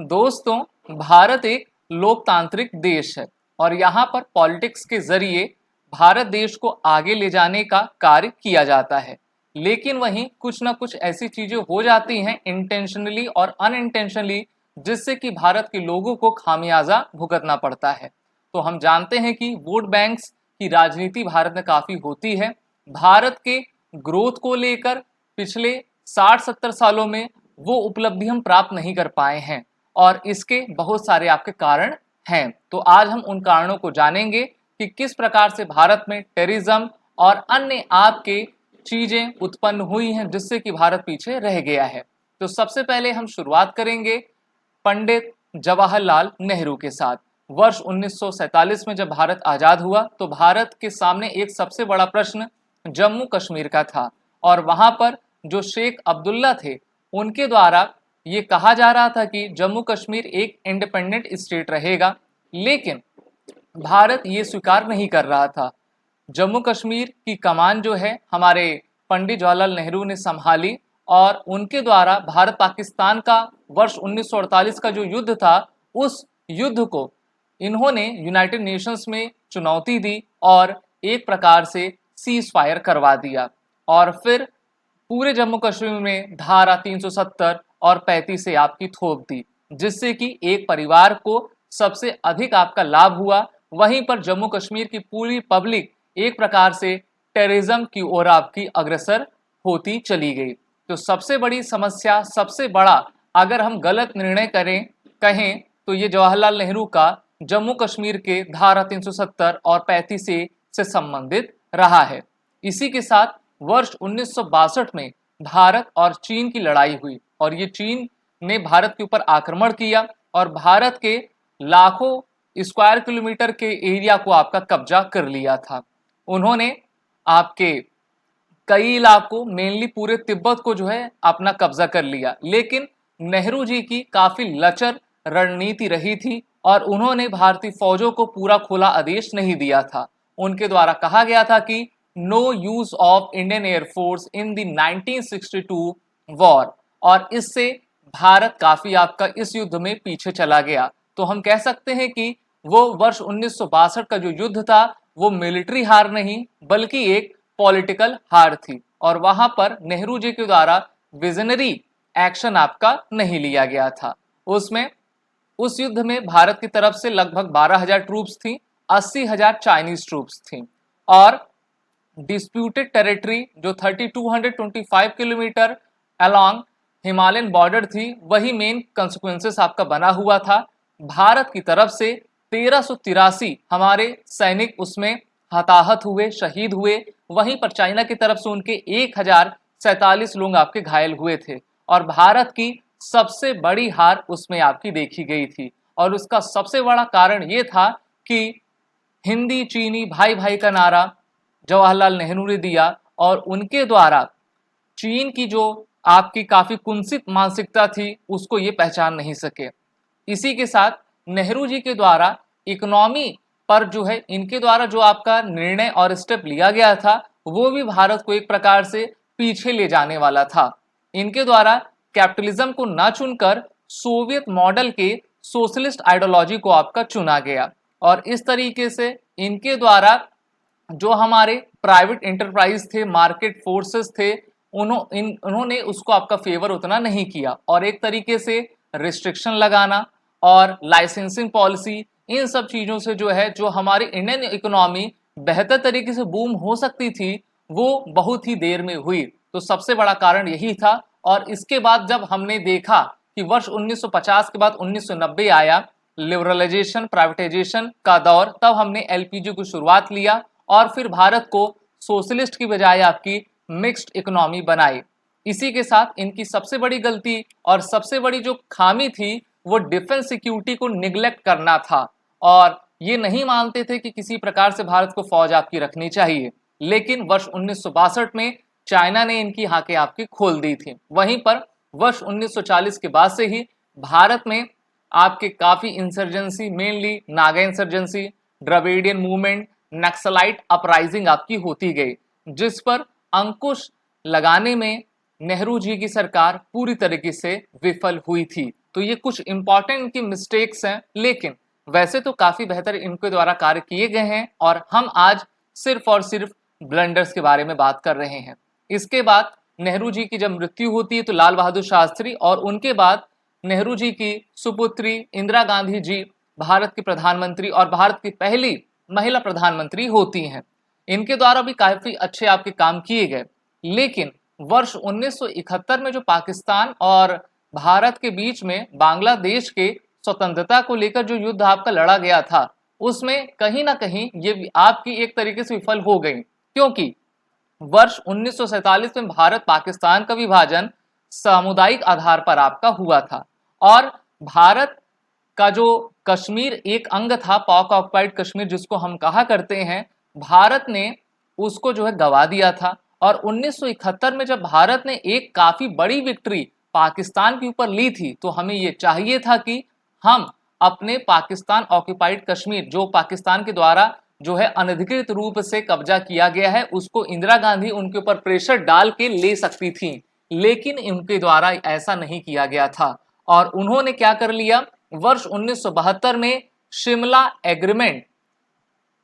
दोस्तों, भारत एक लोकतांत्रिक देश है और यहाँ पर पॉलिटिक्स के जरिए भारत देश को आगे ले जाने का कार्य किया जाता है। लेकिन वहीं कुछ ना कुछ ऐसी चीजें हो जाती हैं इंटेंशनली और अनइंटेंशनली, जिससे कि भारत के लोगों को खामियाजा भुगतना पड़ता है। तो हम जानते हैं कि वोट बैंक्स की राजनीति भारत में काफी होती है। भारत के ग्रोथ को लेकर पिछले 60-70 सालों में वो उपलब्धि हम प्राप्त नहीं कर पाए हैं और इसके बहुत सारे आपके कारण हैं। तो आज हम उन कारणों को जानेंगे कि किस प्रकार से भारत में टेररिज्म और अन्य आपके चीजें उत्पन्न हुई हैं जिससे कि भारत पीछे रह गया है। तो सबसे पहले हम शुरुआत करेंगे पंडित जवाहरलाल नेहरू के साथ। वर्ष 1947 में जब भारत आजाद हुआ तो भारत के सामने एक सबसे बड़ा प्रश्न जम्मू कश्मीर का था और वहां पर जो शेख अब्दुल्ला थे उनके द्वारा ये कहा जा रहा था कि जम्मू कश्मीर एक इंडिपेंडेंट स्टेट रहेगा, लेकिन भारत ये स्वीकार नहीं कर रहा था। जम्मू कश्मीर की कमान जो है हमारे पंडित जवाहरलाल नेहरू ने संभाली और उनके द्वारा भारत पाकिस्तान का वर्ष 1948 का जो युद्ध था उस युद्ध को इन्होंने यूनाइटेड नेशंस में चुनौती दी और एक प्रकार से सीज फायर करवा दिया और फिर पूरे जम्मू कश्मीर में धारा 370 और 35 से आपकी थोप दी, जिससे कि एक परिवार को सबसे अधिक आपका लाभ हुआ। वहीं पर जम्मू कश्मीर की पूरी पब्लिक एक प्रकार से टेररिज्म की ओर आपकी अग्रसर होती चली गई। तो सबसे बड़ी समस्या, सबसे बड़ा अगर हम गलत निर्णय कहें तो ये जवाहरलाल नेहरू का जम्मू कश्मीर के धारा 370 और 35 से संबंधित रहा है। इसी के साथ वर्ष 1962 में भारत और चीन की लड़ाई हुई और ये चीन ने भारत के ऊपर आक्रमण किया और भारत के लाखों स्क्वायर किलोमीटर के एरिया को आपका कब्जा कर लिया था। उन्होंने आपके कई इलाकों, मेनली पूरे तिब्बत को जो है अपना कब्जा कर लिया, लेकिन नेहरू जी की काफी लचर रणनीति रही थी और उन्होंने भारतीय फौजों को पूरा खुला आदेश नहीं दिया था। उनके द्वारा कहा गया था कि no use of Indian Air Force in the 1962 war और इससे भारत काफी आपका इस युद्ध में पीछे चला गया। तो हम कह सकते हैं कि वो वर्ष 1962 का जो युद्ध था वो मिलिट्री हार नहीं बल्कि एक पॉलिटिकल हार थी और वहां पर नेहरू जी के द्वारा विजनरी एक्शन आपका नहीं लिया गया था। उस युद्ध में भारत की तरफ से लगभग 12,000 ट्रूप्स थी, 80,000 चाइनीज ट्रूप्स थी और डिस्प्यूटेड टेरिटरी जो 3225 किलोमीटर अलोंग हिमालयन बॉर्डर थी वही मेन कंसिक्वेंसेस आपका बना हुआ था। भारत की तरफ से 1383 हमारे सैनिक उसमें हताहत हुए, शहीद हुए। वहीं पर चाइना की तरफ से उनके 1047 लोग आपके घायल हुए थे और भारत की सबसे बड़ी हार उसमें आपकी देखी गई थी और उसका सबसे बड़ा कारण ये था कि हिंदी चीनी भाई भाई का नारा जवाहरलाल नेहरू ने दिया और उनके द्वारा चीन की जो आपकी काफी कुंसित मानसिकता थी उसको ये पहचान नहीं सके। इसी के साथ नेहरू जी के द्वारा इकोनॉमी पर जो है इनके द्वारा जो आपका निर्णय और स्टेप लिया गया था वो भी भारत को एक प्रकार से पीछे ले जाने वाला था। इनके द्वारा कैपिटलिज्म को ना चुनकर सोवियत मॉडल के सोशलिस्ट आइडियोलॉजी को आपका चुना गया और इस तरीके से इनके द्वारा जो हमारे प्राइवेट एंटरप्राइज थे, मार्केट फोर्सेस थे, उन्होंने उसको आपका फेवर उतना नहीं किया और एक तरीके से रिस्ट्रिक्शन लगाना और लाइसेंसिंग पॉलिसी, इन सब चीजों से जो है जो हमारी इंडियन इकोनॉमी बेहतर तरीके से बूम हो सकती थी वो बहुत ही देर में हुई। तो सबसे बड़ा कारण यही था और इसके बाद जब हमने देखा कि वर्ष 1950 के बाद 1990 आया, लिबरलाइजेशन प्राइवेटाइजेशन का दौर, तब हमने एलपीजी की शुरुआत लिया और फिर भारत को सोशलिस्ट की बजाय आपकी मिक्स्ड इकोनॉमी बनाई। इसी के साथ इनकी सबसे बड़ी गलती और सबसे बड़ी जो खामी थी वो डिफेंस सिक्योरिटी को निगलेक्ट करना था और ये नहीं मानते थे कि किसी प्रकार से भारत को फौज आपकी रखनी चाहिए। लेकिन वर्ष 1962 में चाइना ने इनकी आंखें आपकी खोल दी थी। वहीं पर वर्ष 1940 के बाद से ही भारत में आपके काफी insurgency, mainly Naga insurgency, Dravidian movement, naxalite uprising आपकी होती गई, जिस पर अंकुश लगाने में नेहरू जी की सरकार पूरी तरीके से विफल हुई थी तो ये कुछ इंपॉर्टेंट इनकी मिस्टेक्स हैं, लेकिन वैसे तो काफी बेहतर इनके द्वारा कार्य किए गए हैं और हम आज सिर्फ और सिर्फ ब्लंडर्स के बारे में बात कर रहे हैं। इसके बाद नेहरू जी की जब मृत्यु होती है तो लाल बहादुर शास्त्री और उनके बाद नेहरू जी की सुपुत्री इंदिरा गांधी जी भारत की प्रधानमंत्री और भारत की पहली महिला प्रधानमंत्री होती हैं। इनके द्वारा भी काफी अच्छे आपके काम किए गए, लेकिन वर्ष 1971 में जो पाकिस्तान और भारत के बीच में बांग्लादेश के स्वतंत्रता को लेकर जो युद्ध आपका लड़ा गया था, उसमें कहीं ना कहीं ये आपकी एक तरीके से विफल हो गई, क्योंकि वर्ष 1947 में भारत पाकिस्तान का विभाजन सामुदायिक आधार पर आपका हुआ था और भारत का जो कश्मीर एक अंग था, पाक ऑक्युपाइड कश्मीर जिसको हम कहा करते हैं, भारत ने उसको जो है गवा दिया था। और 1971 में जब भारत ने एक काफी बड़ी विक्ट्री पाकिस्तान के ऊपर ली थी, तो हमें ये चाहिए था कि हम अपने पाकिस्तान ऑक्युपाइड कश्मीर जो पाकिस्तान के द्वारा जो है अनधिकृत रूप से कब्जा किया गया है, उसको इंदिरा गांधी उनके ऊपर प्रेशर डाल के ले सकती थी, लेकिन उनके द्वारा ऐसा नहीं किया गया था। और उन्होंने क्या कर लिया, वर्ष 1972 में शिमला एग्रीमेंट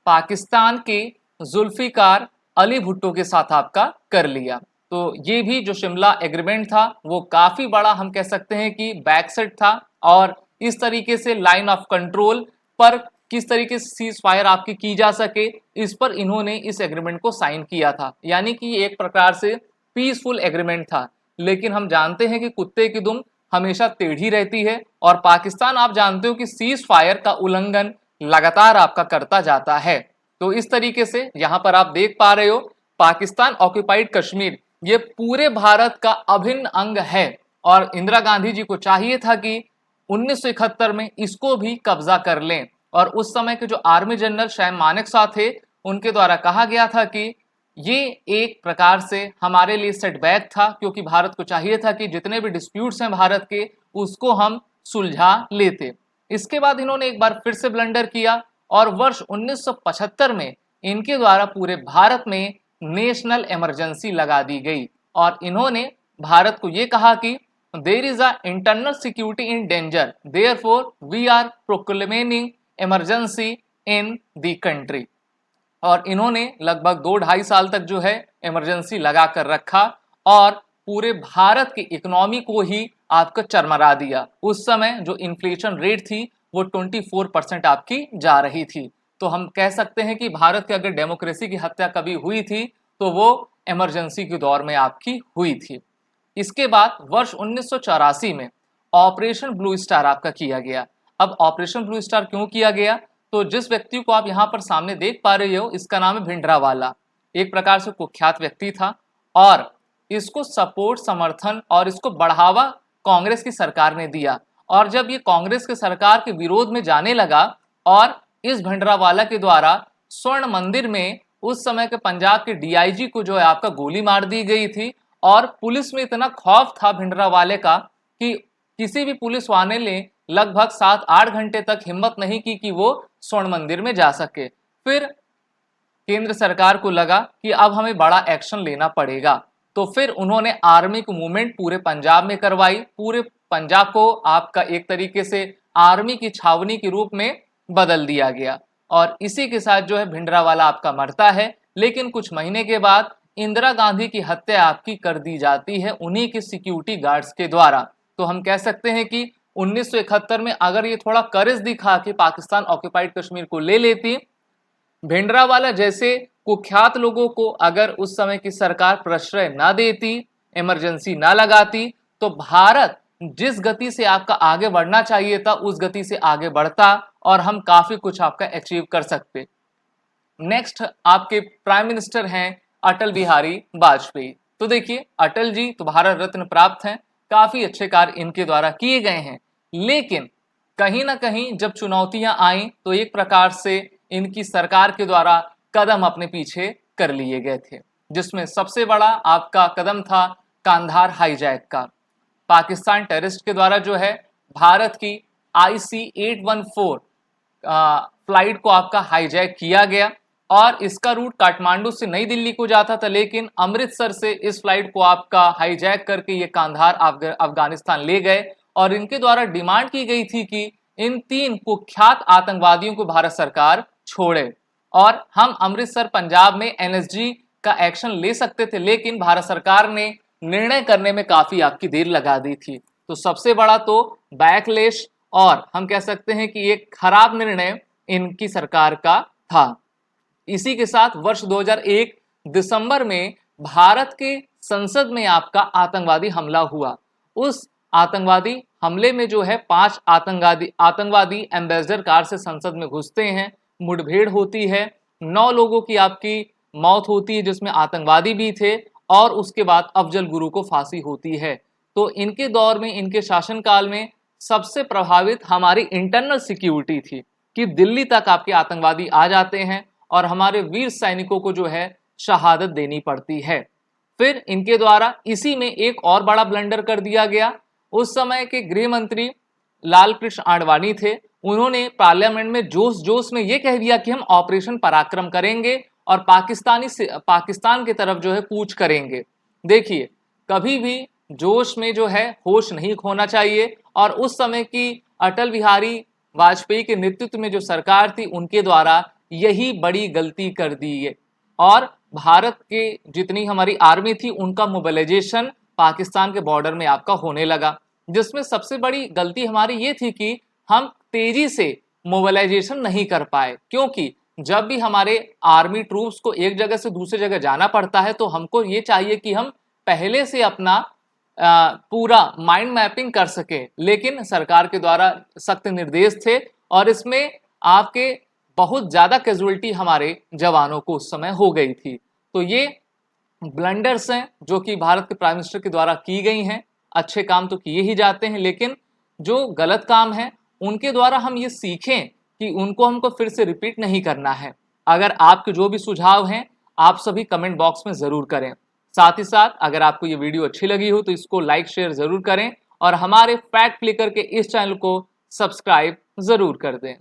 पाकिस्तान के जुल्फिकार अली भुट्टो के साथ आपका कर लिया। तो ये भी जो शिमला एग्रीमेंट था वो काफी बड़ा हम कह सकते हैं कि बैकसेट था और इस तरीके से लाइन ऑफ कंट्रोल पर किस तरीके से सीज फायर आपकी की जा सके, इस पर इन्होंने इस एग्रीमेंट को साइन किया था। यानी कि ये एक प्रकार से पीसफुल एग्रीमेंट था, लेकिन हम जानते हैं कि कुत्ते की दुम हमेशा टेढ़ी रहती है और पाकिस्तान आप जानते हो कि सीज फायर का उल्लंघन लगातार आपका करता जाता है। तो इस तरीके से यहां पर आप देख पा रहे हो पाकिस्तान ऑक्युपाइड कश्मीर ये पूरे भारत का अभिन्न अंग है और इंदिरा गांधी जी को चाहिए था कि 1971 में इसको भी कब्जा कर लें। और उस समय के जो आर्मी जनरल सैम मानेकशॉ थे, उनके द्वारा कहा गया था कि ये एक प्रकार से हमारे लिए सेटबैक था, क्योंकि भारत को चाहिए था कि जितने भी डिस्प्यूट्स हैं भारत के उसको हम सुलझा लेते। इसके बाद इन्होंने एक बार फिर से ब्लंडर किया और वर्ष 1975 में इनके द्वारा पूरे भारत में नेशनल इमरजेंसी लगा दी गई और इन्होंने भारत को ये कहा कि there is a internal security in danger, therefore we are proclaiming emergency in the country. और इन्होंने लगभग 2-2.5 साल तक जो है इमरजेंसी लगा कर रखा और पूरे भारत की इकोनॉमी को ही आपको चरमरा दिया। उस समय जो इन्फ्लेशन रेट थी वो 24% आपकी जा रही थी। तो हम कह सकते हैं कि भारत के अगर डेमोक्रेसी की हत्या कभी हुई थी तो वो इमरजेंसी के दौर में आपकी हुई थी। इसके बाद वर्ष 1984 में ऑपरेशन ब्लू स्टार आपका किया गया। अब ऑपरेशन ब्लू स्टार क्यों किया गया, तो जिस व्यक्ति को आप यहाँ पर सामने देख पा रहे हो इसका नाम है भिंडरावाला। एक प्रकार से कुख्यात व्यक्ति था और इसको सपोर्ट समर्थन और इसको बढ़ावा कांग्रेस की सरकार ने दिया। और जब ये कांग्रेस के सरकार के विरोध में जाने लगा और इस भिंडरावाला के द्वारा स्वर्ण मंदिर में उस समय के पंजाब के डीआईजी को जो है आपका गोली मार दी गई थी और पुलिस में इतना खौफ था भिंडरावाले का कि किसी भी पुलिस वाले ने लगभग 7-8 घंटे तक हिम्मत नहीं की कि वो स्वर्ण मंदिर में जा सके। फिर केंद्र सरकार को लगा कि अब हमें बड़ा एक्शन लेना पड़ेगा, तो फिर उन्होंने आर्मी को मूवमेंट पूरे पंजाब में करवाई। पूरे पंजाब को आपका एक तरीके से आर्मी की छावनी के रूप में बदल दिया गया और इसी के साथ जो है भिंडरावाला आपका मरता है। लेकिन कुछ महीने के बाद इंदिरा गांधी की हत्या आपकी कर दी जाती है उन्हीं के सिक्योरिटी गार्ड्स के द्वारा। तो हम कह सकते हैं कि 1971 में अगर ये थोड़ा करेज दिखा कि पाकिस्तान ऑक्युपाइड कश्मीर को ले लेती, भिंडरावाला जैसे कुख्यात लोगों को अगर उस समय की सरकार प्रश्रय ना देती, इमरजेंसी ना लगाती, तो भारत जिस गति से आपका आगे बढ़ना चाहिए था उस गति से आगे बढ़ता और हम काफी कुछ आपका अचीव कर सकते। नेक्स्ट आपके प्राइम मिनिस्टर हैं अटल बिहारी वाजपेयी। तो देखिए अटल जी तो भारत रत्न प्राप्त हैं, काफी अच्छे कार्य इनके द्वारा किए गए हैं, लेकिन कहीं ना कहीं जब चुनौतियां आई तो एक प्रकार से इनकी सरकार के द्वारा कदम अपने पीछे कर लिए गए थे, जिसमें सबसे बड़ा आपका कदम था कांधार हाईजैक का। पाकिस्तान टेररिस्ट के द्वारा जो है भारत की IC-814 फ्लाइट को आपका हाईजैक किया गया और इसका रूट काठमांडू से नई दिल्ली को जाता था, लेकिन अमृतसर से इस फ्लाइट को आपका हाईजैक करके ये कांधार अफगानिस्तान ले गए और इनके द्वारा डिमांड की गई थी कि इन 3 कुख्यात आतंकवादियों को भारत सरकार छोड़े और हम अमृतसर पंजाब में एनएसजी का एक्शन ले सकते थे, लेकिन भारत सरकार ने निर्णय करने में काफी आपकी देर लगा दी थी। तो सबसे बड़ा तो बैकलेश और हम कह सकते हैं कि एक खराब निर्णय इनकी सरकार का था। इसी के साथ वर्ष 2001 दिसंबर में भारत के संसद में आपका आतंकवादी हमला हुआ। उस आतंकवादी हमले में जो है 5 आतंकवादी एम्बेसडर कार से संसद में घुसते हैं, मुठभेड़ होती है, 9 लोगों की आपकी मौत होती है जिसमें आतंकवादी भी थे और उसके बाद अफजल गुरु को फांसी होती है। तो इनके दौर में, इनके शासनकाल में सबसे प्रभावित हमारी इंटरनल सिक्योरिटी थी कि दिल्ली तक आपके आतंकवादी आ जाते हैं और हमारे वीर सैनिकों को जो है शहादत देनी पड़ती है। फिर इनके द्वारा इसी में एक और बड़ा ब्लंडर कर दिया गया। उस समय के गृह मंत्री लाल कृष्ण आडवाणी थे, उन्होंने पार्लियामेंट में जोश जोश में ये कह दिया कि हम ऑपरेशन पराक्रम करेंगे और पाकिस्तान की तरफ जो है कूच करेंगे। देखिए, कभी भी जोश में जो है होश नहीं खोना चाहिए और उस समय की अटल बिहारी वाजपेयी के नेतृत्व में जो सरकार थी उनके द्वारा यही बड़ी गलती कर दी है और भारत के जितनी हमारी आर्मी थी उनका मोबिलाइजेशन पाकिस्तान के बॉर्डर में आपका होने लगा, जिसमें सबसे बड़ी गलती हमारी ये थी कि हम तेजी से मोबिलाइजेशन नहीं कर पाए, क्योंकि जब भी हमारे आर्मी ट्रूप्स को एक जगह से दूसरी जगह जाना पड़ता है तो हमको ये चाहिए कि हम पहले से अपना पूरा माइंड मैपिंग कर सके, लेकिन सरकार के द्वारा सख्त निर्देश थे और इसमें आपके बहुत ज़्यादा कैजुअलिटी हमारे जवानों को उस समय हो गई थी। तो ये ब्लंडर्स हैं जो कि भारत के प्राइम मिनिस्टर के द्वारा की गई हैं। अच्छे काम तो किए ही जाते हैं, लेकिन जो गलत काम है उनके द्वारा हम ये सीखें कि उनको हमको फिर से रिपीट नहीं करना है। अगर आपके जो भी सुझाव हैं आप सभी कमेंट बॉक्स में ज़रूर करें। साथ ही साथ अगर आपको ये वीडियो अच्छी लगी हो तो इसको लाइक शेयर ज़रूर करें और हमारे फैक्ट क्लिकर के इस चैनल को सब्सक्राइब ज़रूर कर दें।